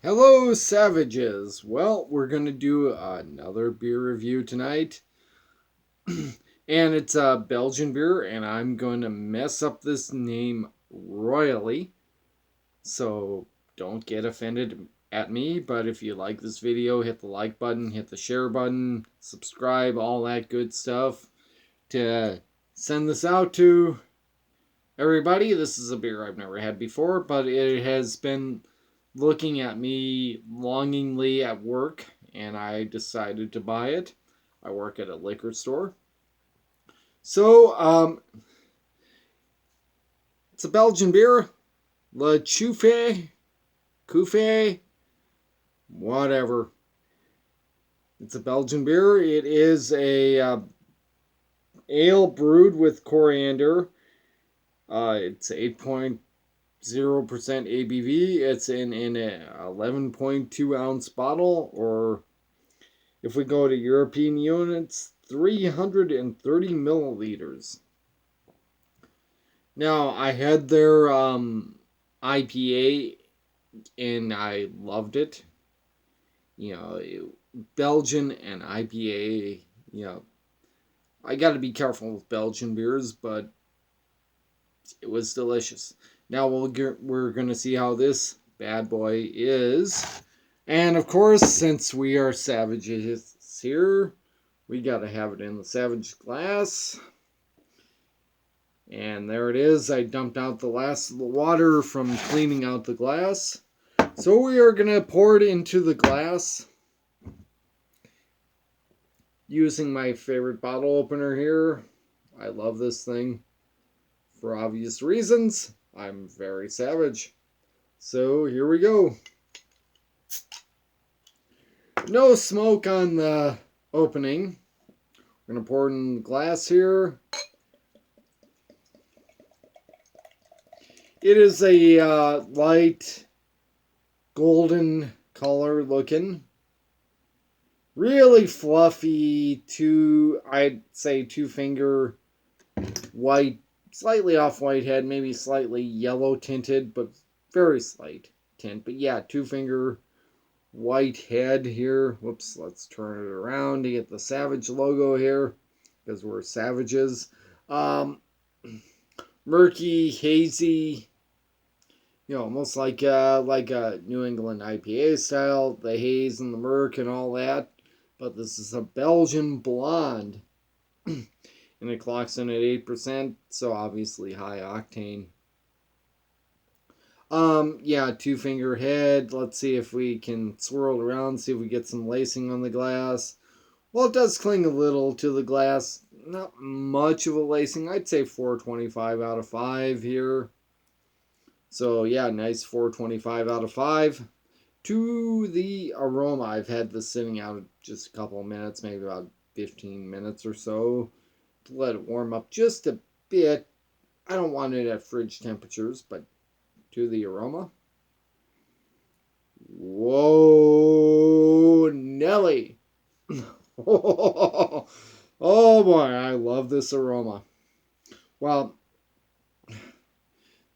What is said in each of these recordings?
Hello, savages. Well, we're going to do another beer review tonight. And it's a Belgian beer, and I'm going to mess up this name royally. So don't get offended at me. But if you like this video, hit the like button, hit the share button, subscribe, all that good stuff to send this out to everybody. This is a beer I've never had before, but it has been looking at me longingly at work, and I decided to buy it. I work at a liquor store. So, it's a Belgian beer. La Chouffe, Chouffe, whatever. It's a Belgian beer. It is a ale brewed with coriander. It's 8.0% ABV. It's in an 11.2 ounce bottle, or if we go to European units, 330 milliliters. Now, I had their IPA and I loved it. You know, Belgian and IPA, I got to be careful with Belgian beers, but it was delicious. Now we're going to see how this bad boy is. And of course, since we are savages here, we got to have it in the savage glass. And there it is. I dumped out the last of the water from cleaning out the glass. So we are going to pour it into the glass using my favorite bottle opener here. I love this thing for obvious reasons. I'm very savage. So here we go. No smoke on the opening. We're going to pour it in the glass here. It is a light golden color looking. Really fluffy, I'd say two finger white, slightly off white head, maybe slightly yellow tinted, but very slight tint. But yeah, two finger white head here. Whoops, let's turn it around to get the Savage logo here, because we're savages. Murky, hazy, almost like a New England IPA style, the haze and the murk and all that. But this is a Belgian blonde, and it clocks in at 8%, so obviously high octane. Yeah, two finger head. Let's see if we can swirl it around, see if we get some lacing on the glass. Well, it does cling a little to the glass. Not much of a lacing. I'd say 4.25 out of 5 here. So yeah, nice 4.25 out of 5. To the aroma, I've had this sitting out just a couple of minutes, maybe about 15 minutes or so, to let it warm up just a bit. I don't want it at fridge temperatures, but to the aroma. Whoa, Nelly. Oh boy, I love this aroma. Well,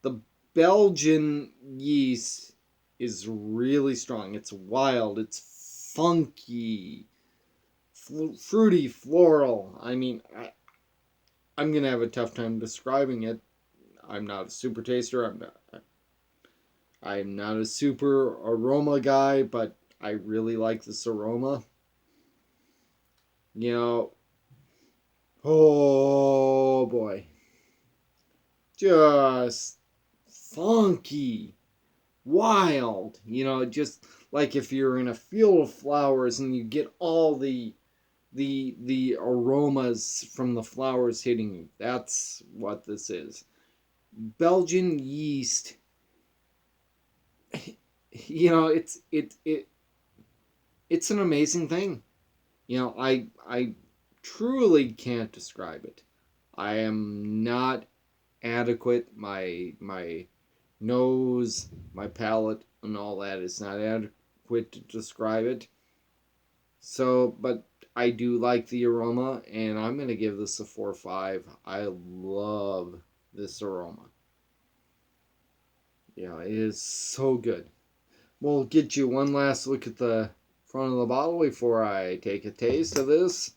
the Belgian yeast is really strong. It's wild. It's funky, fruity, floral. I mean, I'm gonna have a tough time describing it. I'm not a super taster. I'm not a super aroma guy, but I really like this aroma. You know, oh boy, just funky, wild. Just like if you're in a field of flowers and you get all the aromas from the flowers hitting you. That's what this is. Belgian yeast. It's an amazing thing. I truly can't describe it. I am not adequate. My nose, my palate, and all that is not adequate to describe it. So, but I do like the aroma, and I'm going to give this a 4.5. I love this aroma. It is so good. We'll get you one last look at the front of the bottle before I take a taste of this.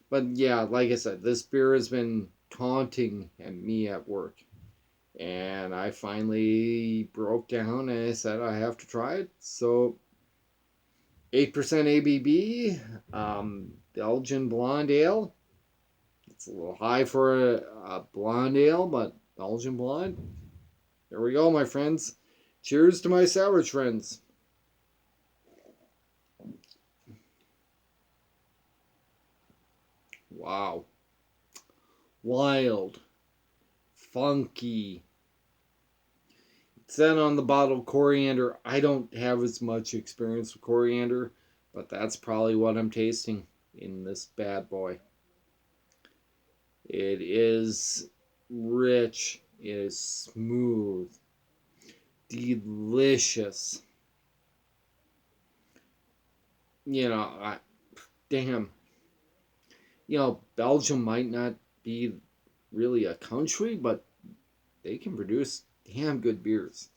But yeah, like I said, this beer has been taunting at me at work. And I finally broke down and I said I have to try it. So 8% ABV, Belgian blonde ale. It's a little high for a blonde ale, but Belgian blonde. There we go, my friends. Cheers to my savage friends. Wow. Wild. Funky. It said on the bottle coriander. I don't have as much experience with coriander, but that's probably what I'm tasting in this bad boy. It is rich. It is smooth. Delicious. You know, damn. Belgium might not be really a country, but they can produce damn good beers.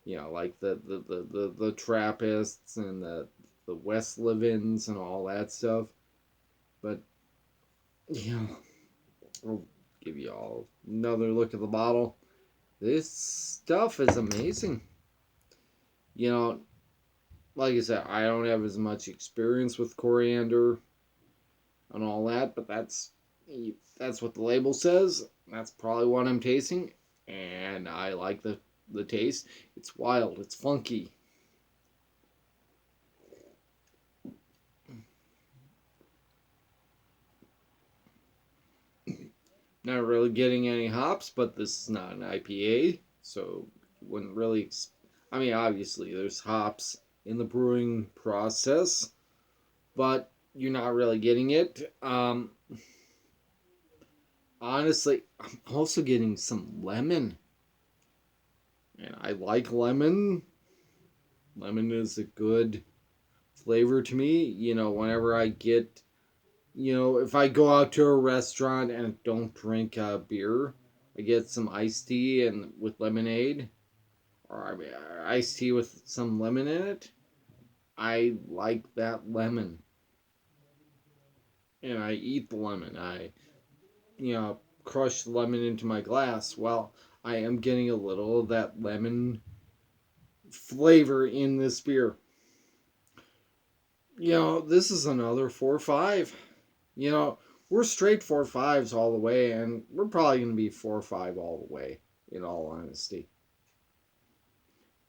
Like the Trappists and the Westlevens and all that stuff. But I'll give you all another look at the bottle. This stuff is amazing. You know, like I said, I don't have as much experience with coriander and all that, but that's what the label says. That's probably what I'm tasting, and I like the taste. It's wild. It's funky. Not really getting any hops, but this is not an IPA, so wouldn't really. I mean, obviously, there's hops in the brewing process, but you're not really getting it. Honestly, I'm also getting some lemon, and I like lemon. Lemon is a good flavor to me. Whenever I get, if I go out to a restaurant and don't drink beer, I get some iced tea and with lemonade, or I mean, iced tea with some lemon in it. I like that lemon, and I eat the lemon. I, crush the lemon into my glass. Well, I am getting a little of that lemon flavor in this beer. This is another 4-5. You know, we're straight 4-5s all the way, and we're probably going to be 4-5 all the way, in all honesty.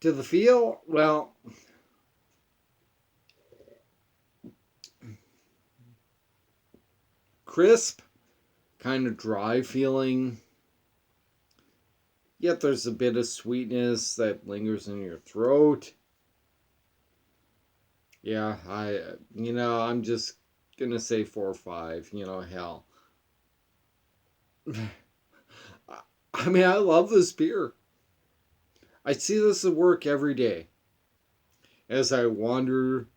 To the feel, well, crisp, kind of dry feeling. Yet there's a bit of sweetness that lingers in your throat. Yeah, I'm just gonna say 4-5. Hell. I mean, I love this beer. I see this at work every day. As I wander,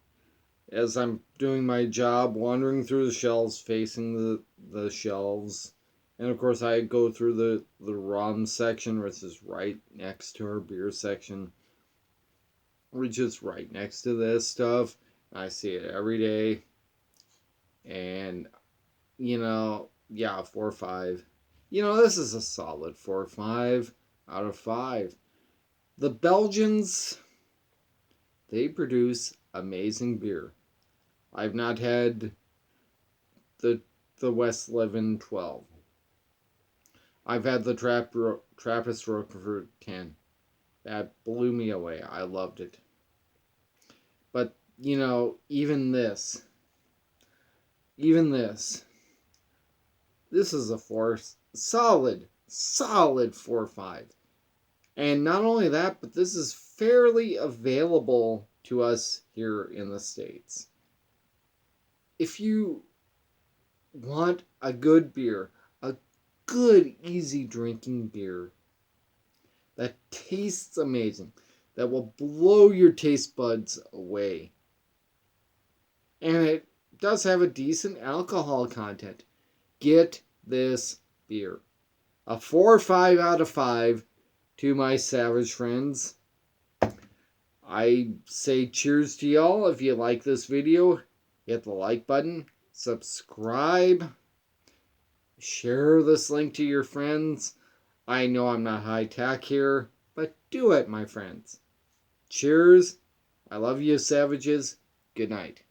as I'm doing my job, wandering through the shelves, facing the shelves. And of course, I go through the rum section, which is right next to our beer section, which is right next to this stuff. I see it every day. And, yeah, 4-5. This is a solid 4-5 out of 5. The Belgians, they produce amazing beer. I've not had the Westleven 12. I've had the Trappist Roquefort 10. That blew me away. I loved it. But, even this is a solid 4-5. And not only that, but this is fairly available to us here in the States. If you want a good beer, a good, easy drinking beer that tastes amazing, that will blow your taste buds away, and it does have a decent alcohol content, get this beer. A 4 or 5 out of 5 to my savage friends. I say cheers to y'all. If you like this video, hit the like button, subscribe, share this link to your friends. I know I'm not high tech here, but do it, my friends. Cheers. I love you, savages. Good night.